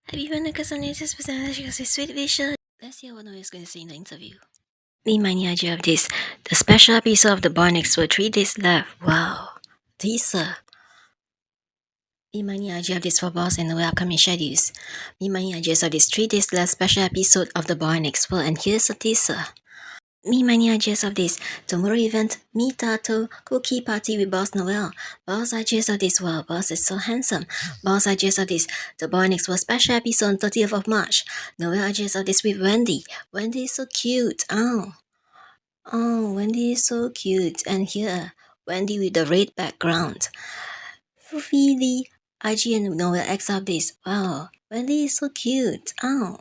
Everyone because some latest percentage because it's sweet visual. Let's hear what Noeul is going to say in the interview. MeMindY idea of this. The special episode of The Boy Next Door 3 days left. Wow. Teaser. MeMindY idea of this for boss and Noeul upcoming schedules. MeMindY ideas of this 3 days left special episode of The Boy Next Door, and here's a teaser. MeMindY ideas of this. Tomorrow event, me Tato, cookie party with Boss Noeul. Boss ideas of this, wow, Boss is so handsome. Boss ideas of this, The Boy Next Door special episode on 30th of March. Noeul ideas of this with Wendy. Wendy is so cute. Oh, Wendy is so cute. And here, Wendy with the red background. Really, IG and Noeul X of this. Wow, Wendy is so cute. Oh.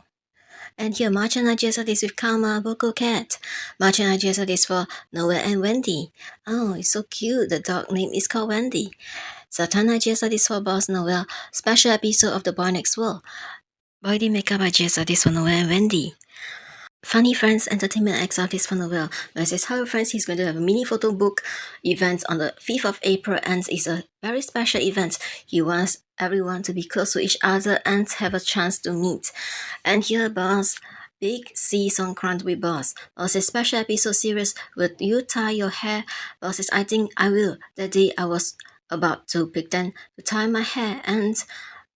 And here, March and ideas of this with Karma, Boko Cat. March and ideas of this for Noeul and Wendy. Oh, it's so cute. The dog name is called Wendy. Satan ideas of this for Boss Noeul. Special episode of The Boy Next Door. Body makeup ideas of this for Noeul and Wendy. Funny Friends Entertainment X of this for Noeul. When says, hello friends, he's going to have a mini photo book event on the 5th of April, and it's a very special event. He wants everyone to be close to each other and have a chance to meet. And here, Boss, BigC SONGKARN with Boss. Boss says, special episode series, would you tie your hair? Boss says, I think I will. That day I was about to pretend to tie my hair, and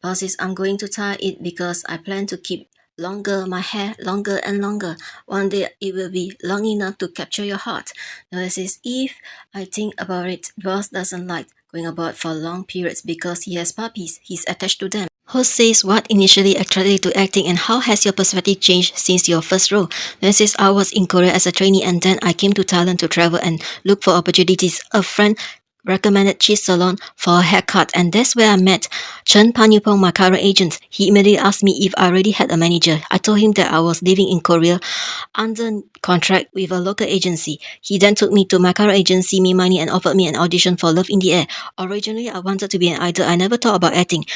Boss says, I'm going to tie it because I plan to keep my hair longer and longer. One day it will be long enough to capture your heart. Noeul says, if I think about it, Boss doesn't like going about for long periods because he has puppies. He's attached to them. Host says, what initially attracted you to acting and how has your perspective changed since your first role? Noeul says, I was in Korea as a trainee and then I came to Thailand to travel and look for opportunities. A friend recommended Cheese Salon for a haircut, and that's where I met Chen Panyupong, my current agent. He immediately asked me if I already had a manager. I told him that I was living in Korea under contract with a local agency. He then took me to my current agency, MeMindY, and offered me an audition for Love in the Air. Originally, I wanted to be an idol. I never thought about acting.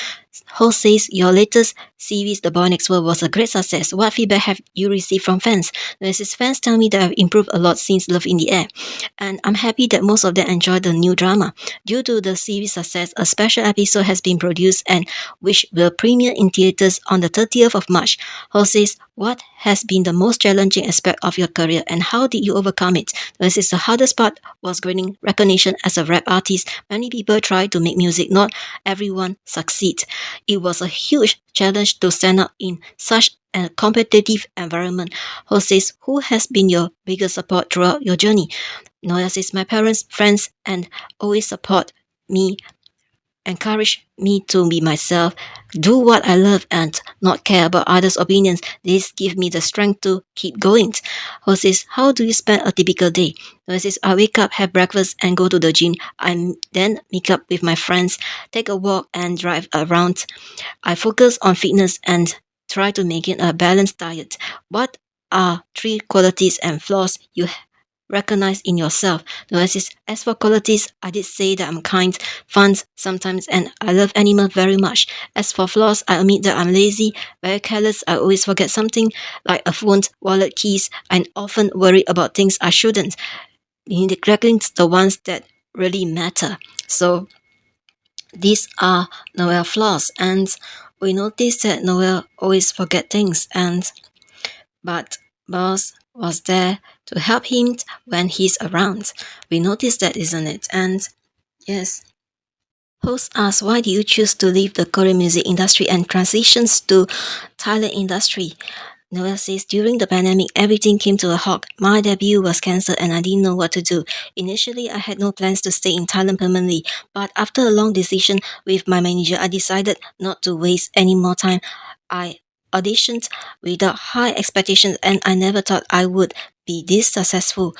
Host says, your latest series, The Boy Next Door, was a great success. What feedback have you received from fans? Noeul's fans tell me that I've improved a lot since Love in the Air, and I'm happy that most of them enjoy the new drama. Due to the series success, a special episode has been produced and which will premiere in theaters on the 30th of March. Host says, what has been the most challenging aspect of your career and how did you overcome it? This is the hardest part was gaining recognition as a rap artist. Many people try to make music, not everyone succeeds. It was a huge challenge to stand out in such a competitive environment. Host says, who has been your biggest support throughout your journey? Noeul says, my parents, friends, and always support me, encourage me to be myself, do what I love and not care about others' opinions. This gives me the strength to keep going. Host says, how do you spend a typical day? Noeul says, I wake up, have breakfast, and go to the gym. I then meet up with my friends, take a walk, and drive around. I focus on fitness and try to make it a balanced diet. What are 3 qualities and flaws you recognize in yourself? Noeul says, as for qualities, I did say that I'm kind, fun sometimes, and I love animals very much. As for flaws, I admit that I'm lazy, very careless, I always forget something like a phone, wallet, keys, and often worry about things I shouldn't, neglecting the ones that really matter. So these are Noeul flaws, and we notice that Noeul always forget things, but Boss was there to help him when he's around. We notice that, isn't it? And yes. Host asks, why did you choose to leave the Korean music industry and transitions to Thailand industry? Noeul says, during the pandemic, everything came to a halt. My debut was cancelled and I didn't know what to do. Initially, I had no plans to stay in Thailand permanently, but after a long decision with my manager, I decided not to waste any more time. I auditioned without high expectations and I never thought I would be this successful.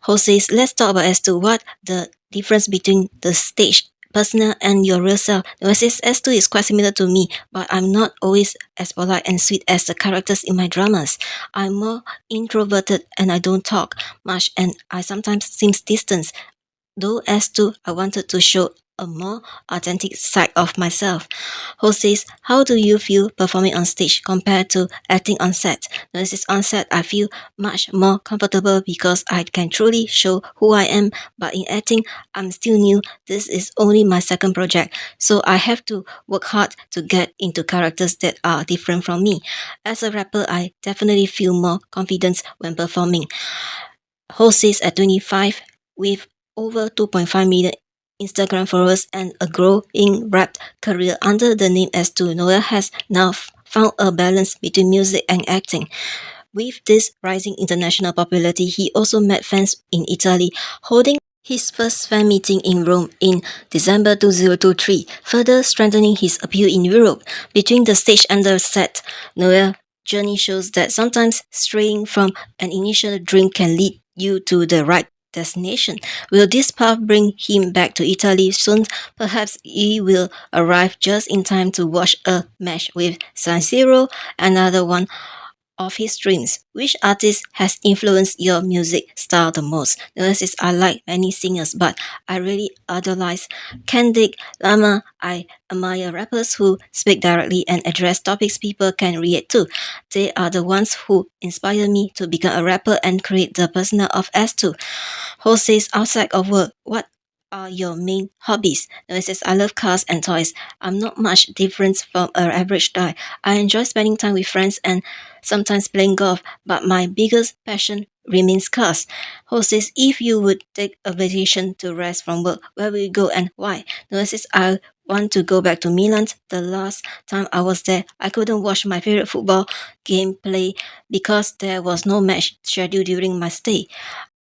Host says, let's talk about as to what the difference between the stage personal and your real self. Noeul says, S2 is quite similar to me, but I'm not always as polite and sweet as the characters in my dramas. I'm more introverted and I don't talk much and I sometimes seem distant. though S2, I wanted to show a more authentic side of myself. Host says, how do you feel performing on stage compared to acting on set? Notice on set, I feel much more comfortable because I can truly show who I am, but in acting, I'm still new. This is only my second project, so I have to work hard to get into characters that are different from me. As a rapper, I definitely feel more confidence when performing. Host says at 25, with over 2.5 million Instagram followers and a growing rap career under the name S2, Noeul has now found a balance between music and acting. With this rising international popularity, he also met fans in Italy, holding his first fan meeting in Rome in December 2023, further strengthening his appeal in Europe. Between the stage and the set, Noeul's journey shows that sometimes straying from an initial dream can lead you to the right destination. Will this path bring him back to Italy soon? Perhaps he will arrive just in time to watch a match with San Siro, another one of his dreams. Which artist has influenced your music style the most? Notice I like many singers, but I really idolize Kendrick Lamar. I admire rappers who speak directly and address topics people can relate to. They are the ones who inspire me to become a rapper and create the persona of S2. Host says outside of work, what are your main hobbies? Notice I love cars and toys. I'm not much different from an average guy. I enjoy spending time with friends and sometimes playing golf, but my biggest passion remains cars. Host says, if you would take a vacation to rest from work, where will you go and why? Notice I want to go back to Milan. The last time I was there, I couldn't watch my favorite football game play because there was no match scheduled during my stay.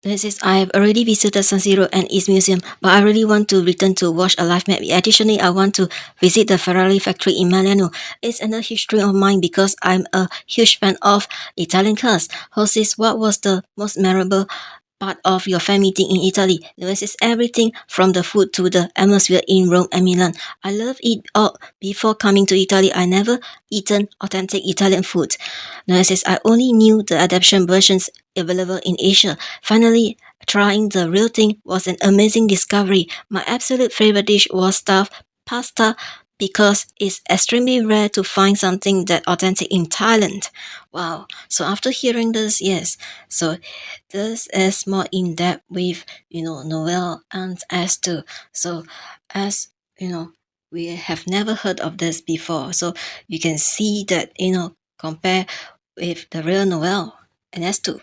This is I have already visited San Siro and East Museum, but I really want to return to watch a live match. Additionally, I want to visit the Ferrari factory in Milano. It's another huge dream of mine because I'm a huge fan of Italian cars. Host says, what was the most memorable part of your fan meeting in Italy? This is everything from the food to the atmosphere in Rome and Milan. I love it all. Before coming to Italy, I never eaten authentic Italian food. Notice I only knew the adaptation versions available in Asia. Finally, trying the real thing was an amazing discovery. My absolute favorite dish was stuffed pasta because it's extremely rare to find something that authentic in Thailand. Wow. So after hearing this, yes. So this is more in depth with, Noeul and S2. So as, we have never heard of this before. So you can see that, compare with the real Noeul and S2.